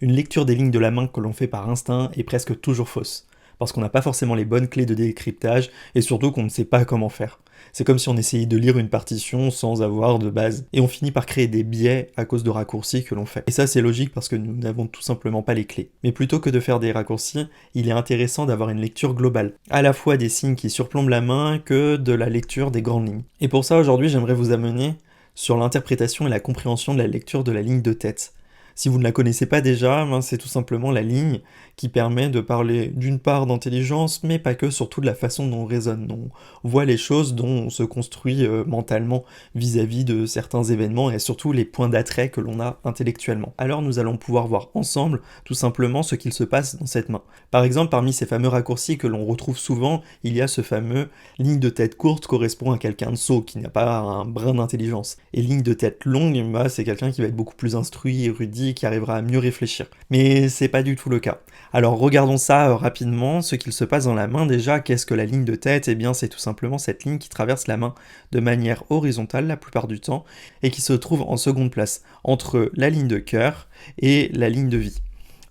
Une lecture des lignes de la main que l'on fait par instinct est presque toujours fausse, parce qu'on n'a pas forcément les bonnes clés de décryptage et surtout qu'on ne sait pas comment faire. C'est comme si on essayait de lire une partition sans avoir de base, et on finit par créer des biais à cause de raccourcis que l'on fait. Et ça c'est logique parce que nous n'avons tout simplement pas les clés. Mais plutôt que de faire des raccourcis, il est intéressant d'avoir une lecture globale, à la fois des signes qui surplombent la main que de la lecture des grandes lignes. Et pour ça aujourd'hui j'aimerais vous amener sur l'interprétation et la compréhension de la lecture de la ligne de tête. Si vous ne la connaissez pas déjà, c'est tout simplement la ligne qui permet de parler d'une part d'intelligence, mais pas que, surtout de la façon dont on raisonne, dont on voit les choses, dont on se construit mentalement vis-à-vis de certains événements, et surtout les points d'attrait que l'on a intellectuellement. Alors nous allons pouvoir voir ensemble, tout simplement, ce qu'il se passe dans cette main. Par exemple, parmi ces fameux raccourcis que l'on retrouve souvent, il y a ce fameux ligne de tête courte correspond à quelqu'un de sot, qui n'a pas un brin d'intelligence. Et ligne de tête longue, c'est quelqu'un qui va être beaucoup plus instruit, érudit, qui arrivera à mieux réfléchir. Mais c'est pas du tout le cas. Alors regardons ça rapidement, ce qu'il se passe dans la main déjà. Qu'est-ce que la ligne de tête? Eh bien c'est tout simplement cette ligne qui traverse la main de manière horizontale la plupart du temps et qui se trouve en seconde place entre la ligne de cœur et la ligne de vie.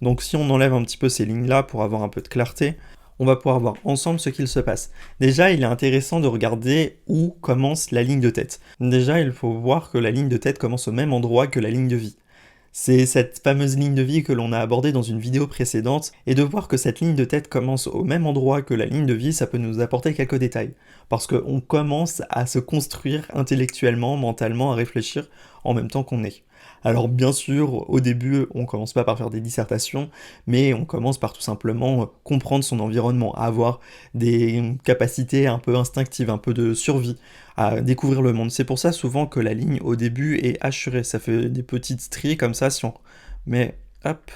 Donc si on enlève un petit peu ces lignes-là pour avoir un peu de clarté, on va pouvoir voir ensemble ce qu'il se passe. Déjà, il est intéressant de regarder où commence la ligne de tête. Déjà, il faut voir que la ligne de tête commence au même endroit que la ligne de vie. C'est cette fameuse ligne de vie que l'on a abordée dans une vidéo précédente, et de voir que cette ligne de tête commence au même endroit que la ligne de vie, ça peut nous apporter quelques détails. Parce qu'on commence à se construire intellectuellement, mentalement, à réfléchir en même temps qu'on est. Alors bien sûr, au début, on commence pas par faire des dissertations, mais on commence par tout simplement comprendre son environnement, avoir des capacités un peu instinctives, un peu de survie, à découvrir le monde. C'est pour ça souvent que la ligne au début est hachurée, ça fait des petites stries comme ça, si on... Mais hop,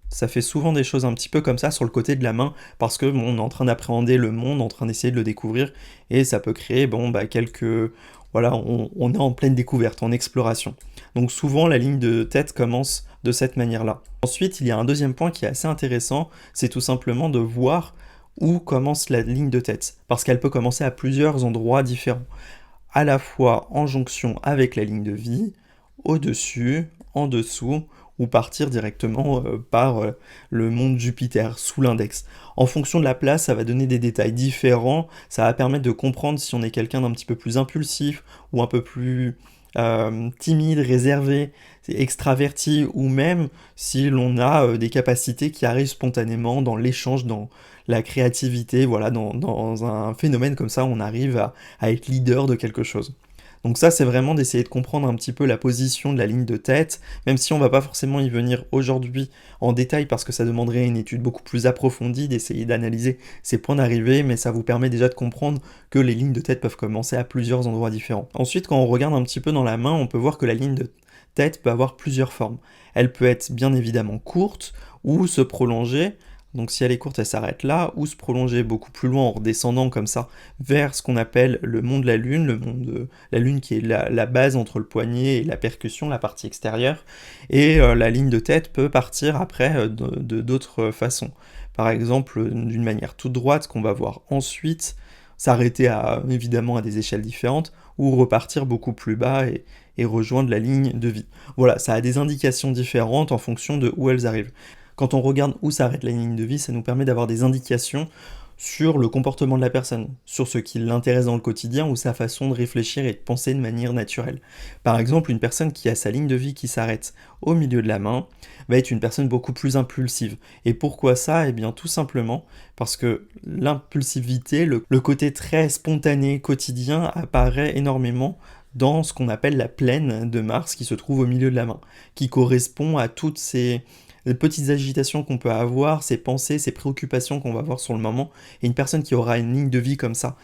ça fait souvent des choses un petit peu comme ça sur le côté de la main, parce que on est en train d'appréhender le monde, en train d'essayer de le découvrir, et ça peut créer quelques... Voilà, on est en pleine découverte, en exploration. Donc souvent, la ligne de tête commence de cette manière-là. Ensuite, il y a un deuxième point qui est assez intéressant, c'est tout simplement de voir où commence la ligne de tête, parce qu'elle peut commencer à plusieurs endroits différents, à la fois en jonction avec la ligne de vie, au-dessus, en dessous, ou partir directement par le monde Jupiter, sous l'index. En fonction de la place, ça va donner des détails différents, ça va permettre de comprendre si on est quelqu'un d'un petit peu plus impulsif, ou un peu plus timide, réservé, extraverti, ou même si l'on a des capacités qui arrivent spontanément dans l'échange, dans la créativité, voilà, dans un phénomène comme ça, on arrive à être leader de quelque chose. Donc ça, c'est vraiment d'essayer de comprendre un petit peu la position de la ligne de tête, même si on va pas forcément y venir aujourd'hui en détail parce que ça demanderait une étude beaucoup plus approfondie, d'essayer d'analyser ces points d'arrivée, mais ça vous permet déjà de comprendre que les lignes de tête peuvent commencer à plusieurs endroits différents. Ensuite, quand on regarde un petit peu dans la main, on peut voir que la ligne de tête peut avoir plusieurs formes. Elle peut être bien évidemment courte ou se prolonger. Donc si elle est courte, elle s'arrête là, ou se prolonger beaucoup plus loin en redescendant comme ça vers ce qu'on appelle le mont de la Lune, le mont de la Lune qui est la base entre le poignet et la percussion, la partie extérieure, et la ligne de tête peut partir après de d'autres façons. Par exemple, d'une manière toute droite qu'on va voir ensuite, s'arrêter évidemment à des échelles différentes, ou repartir beaucoup plus bas et rejoindre la ligne de vie. Voilà, ça a des indications différentes en fonction de où elles arrivent. Quand on regarde où s'arrête la ligne de vie, ça nous permet d'avoir des indications sur le comportement de la personne, sur ce qui l'intéresse dans le quotidien ou sa façon de réfléchir et de penser de manière naturelle. Par exemple, une personne qui a sa ligne de vie qui s'arrête au milieu de la main va être une personne beaucoup plus impulsive. Et pourquoi ça? Eh bien tout simplement parce que l'impulsivité, le côté très spontané quotidien apparaît énormément dans ce qu'on appelle la plaine de Mars qui se trouve au milieu de la main, qui correspond à toutes ces petites agitations qu'on peut avoir, ces pensées, ces préoccupations qu'on va avoir sur le moment, et une personne qui aura une ligne de vie comme ça,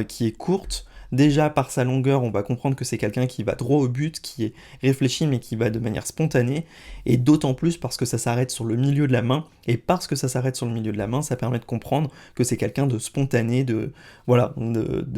qui est courte, déjà par sa longueur, on va comprendre que c'est quelqu'un qui va droit au but, qui est réfléchi mais qui va de manière spontanée, et d'autant plus parce que ça s'arrête sur le milieu de la main, et parce que ça s'arrête sur le milieu de la main, ça permet de comprendre que c'est quelqu'un de spontané, de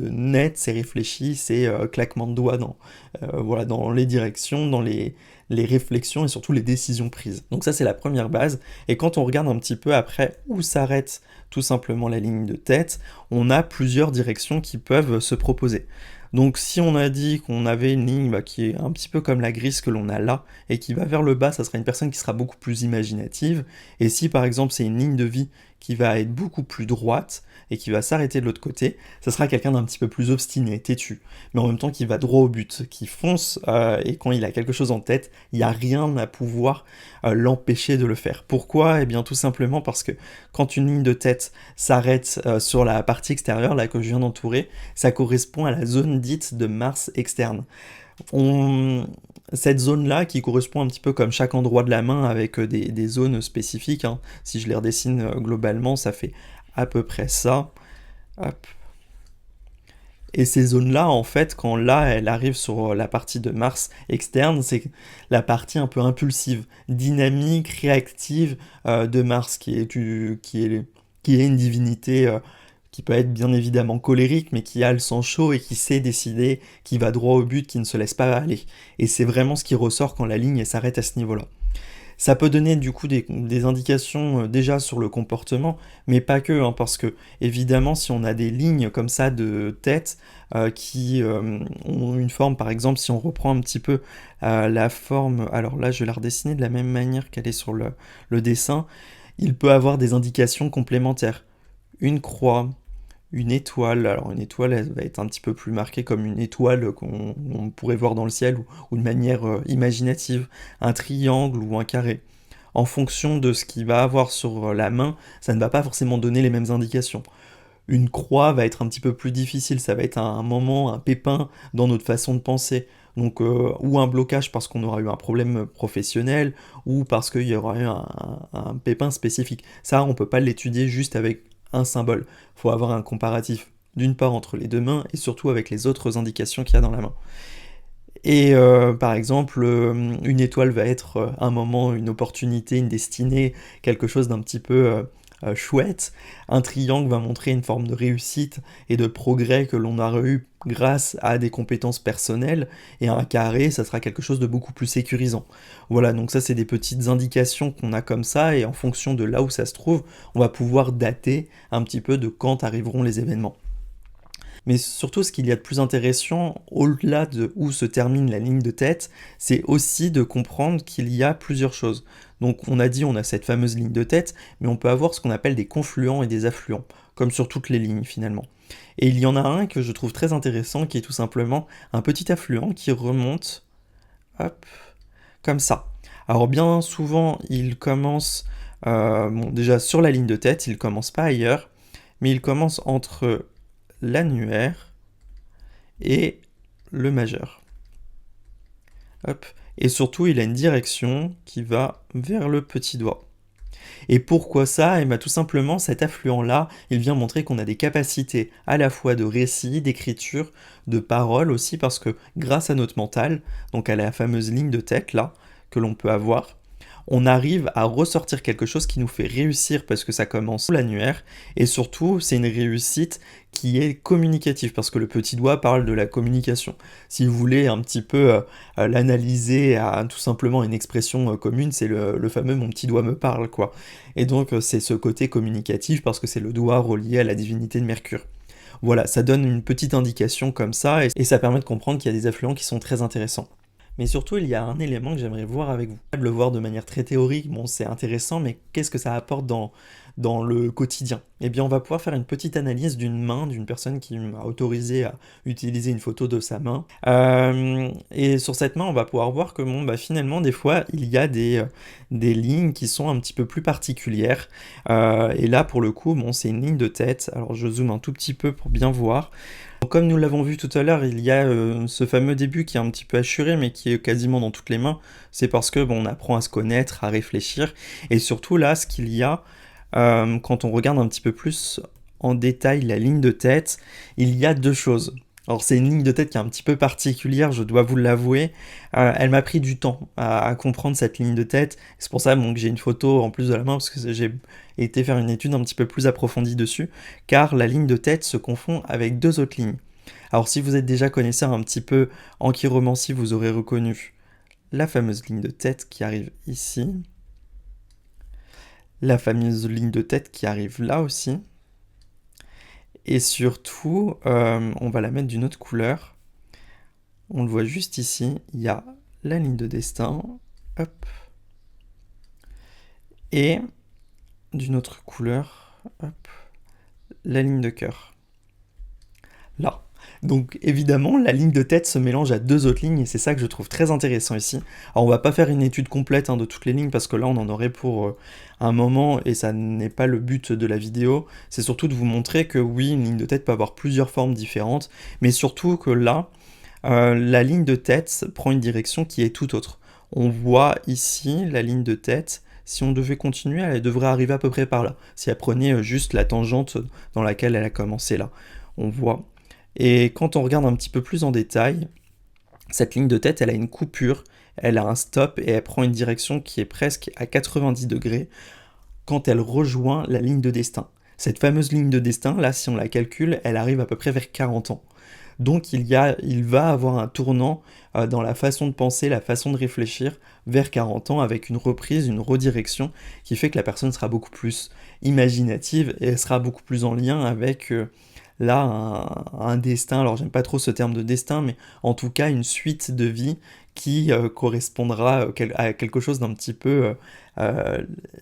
net, c'est réfléchi, c'est claquement de doigts dans les directions, dans les réflexions et surtout les décisions prises. Donc ça c'est la première base, et quand on regarde un petit peu après où s'arrête tout simplement la ligne de tête, on a plusieurs directions qui peuvent se proposer. Donc si on a dit qu'on avait une ligne qui est un petit peu comme la grisse que l'on a là, et qui va vers le bas, ça sera une personne qui sera beaucoup plus imaginative, et si par exemple c'est une ligne de vie qui va être beaucoup plus droite, et qui va s'arrêter de l'autre côté, ça sera quelqu'un d'un petit peu plus obstiné, têtu, mais en même temps qui va droit au but, qui fonce, et quand il a quelque chose en tête, il n'y a rien à pouvoir l'empêcher de le faire. Pourquoi? Eh bien tout simplement parce que quand une ligne de tête s'arrête sur la partie extérieure, là que je viens d'entourer, ça correspond à la zone dite de Mars externe. Cette zone-là, qui correspond un petit peu comme chaque endroit de la main avec des zones spécifiques, hein. Si je les redessine globalement, ça fait à peu près ça. Hop. Et ces zones-là, en fait, quand là, elle arrive sur la partie de Mars externe, c'est la partie un peu impulsive, dynamique, réactive de Mars, qui est une divinité qui peut être bien évidemment colérique, mais qui a le sang chaud et qui sait décider, qui va droit au but, qui ne se laisse pas aller. Et c'est vraiment ce qui ressort quand la ligne s'arrête à ce niveau-là. Ça peut donner du coup des indications déjà sur le comportement, mais pas que, hein, parce que évidemment si on a des lignes comme ça de tête qui ont une forme, par exemple si on reprend un petit peu la forme, alors là je vais la redessiner de la même manière qu'elle est sur le dessin, il peut avoir des indications complémentaires. Une croix, une étoile, alors une étoile elle va être un petit peu plus marquée comme une étoile qu'on pourrait voir dans le ciel ou de manière imaginative, un triangle ou un carré. En fonction de ce qu'il va avoir sur la main, ça ne va pas forcément donner les mêmes indications. Une croix va être un petit peu plus difficile, ça va être un moment, un pépin dans notre façon de penser. Donc, ou un blocage parce qu'on aura eu un problème professionnel, ou parce qu'il y aura eu un pépin spécifique. Ça, on ne peut pas l'étudier juste avec un symbole. Il faut avoir un comparatif, d'une part entre les deux mains, et surtout avec les autres indications qu'il y a dans la main. Et par exemple, une étoile va être un moment, une opportunité, une destinée, quelque chose d'un petit peu chouette. Un triangle va montrer une forme de réussite et de progrès que l'on a eu grâce à des compétences personnelles. Et un carré, ça sera quelque chose de beaucoup plus sécurisant. Voilà, donc ça c'est des petites indications qu'on a comme ça, et en fonction de là où ça se trouve, on va pouvoir dater un petit peu de quand arriveront les événements. Mais surtout, ce qu'il y a de plus intéressant, au-delà de où se termine la ligne de tête, c'est aussi de comprendre qu'il y a plusieurs choses. Donc on a dit, on a cette fameuse ligne de tête, mais on peut avoir ce qu'on appelle des confluents et des affluents, comme sur toutes les lignes finalement. Et il y en a un que je trouve très intéressant, qui est tout simplement un petit affluent qui remonte, hop, comme ça. Alors bien souvent, il commence, bon, déjà sur la ligne de tête, il commence pas ailleurs, mais il commence entre l'annulaire et le majeur. Hop. Et surtout, il a une direction qui va vers le petit doigt. Et pourquoi ça? Eh bien, tout simplement, cet affluent-là, il vient montrer qu'on a des capacités à la fois de récit, d'écriture, de parole aussi, parce que grâce à notre mental, donc à la fameuse ligne de tête là, que l'on peut avoir, on arrive à ressortir quelque chose qui nous fait réussir parce que ça commence sous l'annulaire, et surtout c'est une réussite qui est communicative parce que le petit doigt parle de la communication. Si vous voulez un petit peu l'analyser à tout simplement une expression commune, c'est le fameux mon petit doigt me parle quoi. Et donc c'est ce côté communicatif parce que c'est le doigt relié à la divinité de Mercure. Voilà, ça donne une petite indication comme ça et ça permet de comprendre qu'il y a des affluents qui sont très intéressants. Mais surtout, il y a un élément que j'aimerais voir avec vous. De le voir de manière très théorique, bon, c'est intéressant, mais qu'est-ce que ça apporte dans le quotidien? Eh bien, on va pouvoir faire une petite analyse d'une main, d'une personne qui m'a autorisé à utiliser une photo de sa main. Et sur cette main, on va pouvoir voir que, bon, bah, finalement, des fois, il y a des lignes qui sont un petit peu plus particulières. Et là, pour le coup, bon, c'est une ligne de tête. Alors, je zoome un tout petit peu pour bien voir. Comme nous l'avons vu tout à l'heure, il y a ce fameux début qui est un petit peu assuré, mais qui est quasiment dans toutes les mains. C'est parce que bon, on apprend à se connaître, à réfléchir, et surtout là, ce qu'il y a, quand on regarde un petit peu plus en détail la ligne de tête, il y a deux choses. Alors c'est une ligne de tête qui est un petit peu particulière, je dois vous l'avouer. Elle m'a pris du temps à comprendre cette ligne de tête. C'est pour ça bon, que j'ai une photo en plus de la main, parce que j'ai été faire une étude un petit peu plus approfondie dessus, car la ligne de tête se confond avec deux autres lignes. Alors si vous êtes déjà connaisseur un petit peu en chiromancie, vous aurez reconnu la fameuse ligne de tête qui arrive ici, la fameuse ligne de tête qui arrive là aussi, et surtout, on va la mettre d'une autre couleur. On le voit juste ici, il y a la ligne de destin, hop, et d'une autre couleur, hop, la ligne de cœur. Là. Donc évidemment, la ligne de tête se mélange à deux autres lignes et c'est ça que je trouve très intéressant ici. Alors on va pas faire une étude complète de toutes les lignes parce que là on en aurait pour un moment et ça n'est pas le but de la vidéo. C'est surtout de vous montrer que oui, une ligne de tête peut avoir plusieurs formes différentes, mais surtout que là, la ligne de tête prend une direction qui est tout autre. On voit ici la ligne de tête. Si on devait continuer, elle devrait arriver à peu près par là. Si elle prenait juste la tangente dans laquelle elle a commencé là. On voit. Et quand on regarde un petit peu plus en détail, cette ligne de tête, elle a une coupure, elle a un stop et elle prend une direction qui est presque à 90 degrés quand elle rejoint la ligne de destin. Cette fameuse ligne de destin, là, si on la calcule, elle arrive à peu près vers 40 ans. Donc il va avoir un tournant dans la façon de penser, la façon de réfléchir vers 40 ans avec une reprise, une redirection qui fait que la personne sera beaucoup plus imaginative et elle sera beaucoup plus en lien avec là un destin. Alors j'aime pas trop ce terme de destin, mais en tout cas une suite de vie qui correspondra à quelque chose d'un petit peu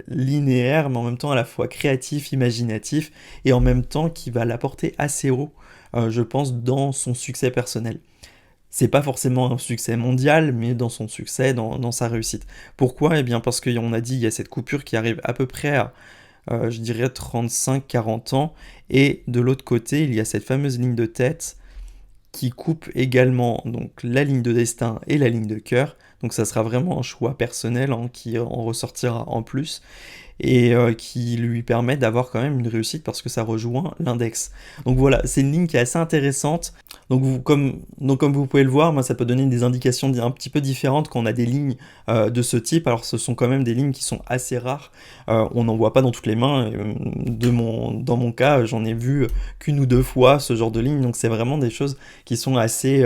linéaire, mais en même temps à la fois créatif, imaginatif, et en même temps qui va l'apporter assez haut, je pense, dans son succès personnel. C'est pas forcément un succès mondial, mais dans son succès, dans sa réussite. Pourquoi? Eh bien parce qu'on a dit, il y a cette coupure qui arrive à peu près à, je dirais, 35-40 ans, et de l'autre côté, il y a cette fameuse ligne de tête qui coupe également donc la ligne de destin et la ligne de cœur. Donc ça sera vraiment un choix personnel qui en ressortira en plus et qui lui permet d'avoir quand même une réussite parce que ça rejoint l'index. Donc voilà, c'est une ligne qui est assez intéressante. Donc comme vous pouvez le voir, moi ça peut donner des indications un petit peu différentes quand on a des lignes de ce type. Alors ce sont quand même des lignes qui sont assez rares. On n'en voit pas dans toutes les mains. Dans mon cas, j'en ai vu qu'une ou deux fois ce genre de ligne. Donc c'est vraiment des choses qui sont assez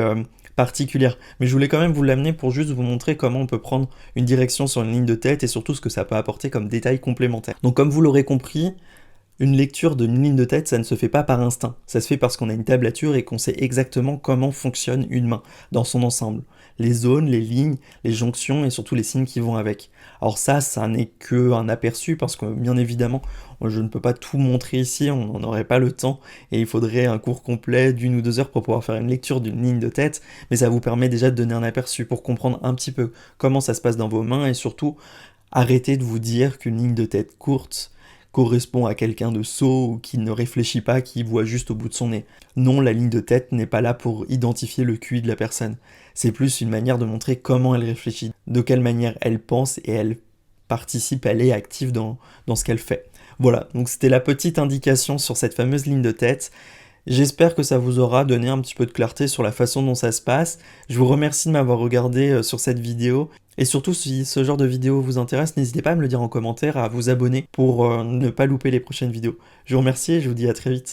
particulière. Mais je voulais quand même vous l'amener pour juste vous montrer comment on peut prendre une direction sur une ligne de tête et surtout ce que ça peut apporter comme détail complémentaire. Donc comme vous l'aurez compris, une lecture d'une ligne de tête, ça ne se fait pas par instinct. Ça se fait parce qu'on a une tablature et qu'on sait exactement comment fonctionne une main dans son ensemble. Les zones, les lignes, les jonctions et surtout les signes qui vont avec. Alors ça n'est qu'un aperçu parce que bien évidemment, je ne peux pas tout montrer ici, on n'en aurait pas le temps et il faudrait un cours complet d'1 ou 2 heures pour pouvoir faire une lecture d'une ligne de tête, mais ça vous permet déjà de donner un aperçu pour comprendre un petit peu comment ça se passe dans vos mains et surtout arrêtez de vous dire qu'une ligne de tête courte correspond à quelqu'un de sot ou qui ne réfléchit pas, qui voit juste au bout de son nez. Non, la ligne de tête n'est pas là pour identifier le QI de la personne. C'est plus une manière de montrer comment elle réfléchit, de quelle manière elle pense et elle participe, elle est active dans ce qu'elle fait. Voilà, donc c'était la petite indication sur cette fameuse ligne de tête. J'espère que ça vous aura donné un petit peu de clarté sur la façon dont ça se passe. Je vous remercie de m'avoir regardé sur cette vidéo. Et surtout, si ce genre de vidéo vous intéresse, n'hésitez pas à me le dire en commentaire, à vous abonner pour ne pas louper les prochaines vidéos. Je vous remercie et je vous dis à très vite.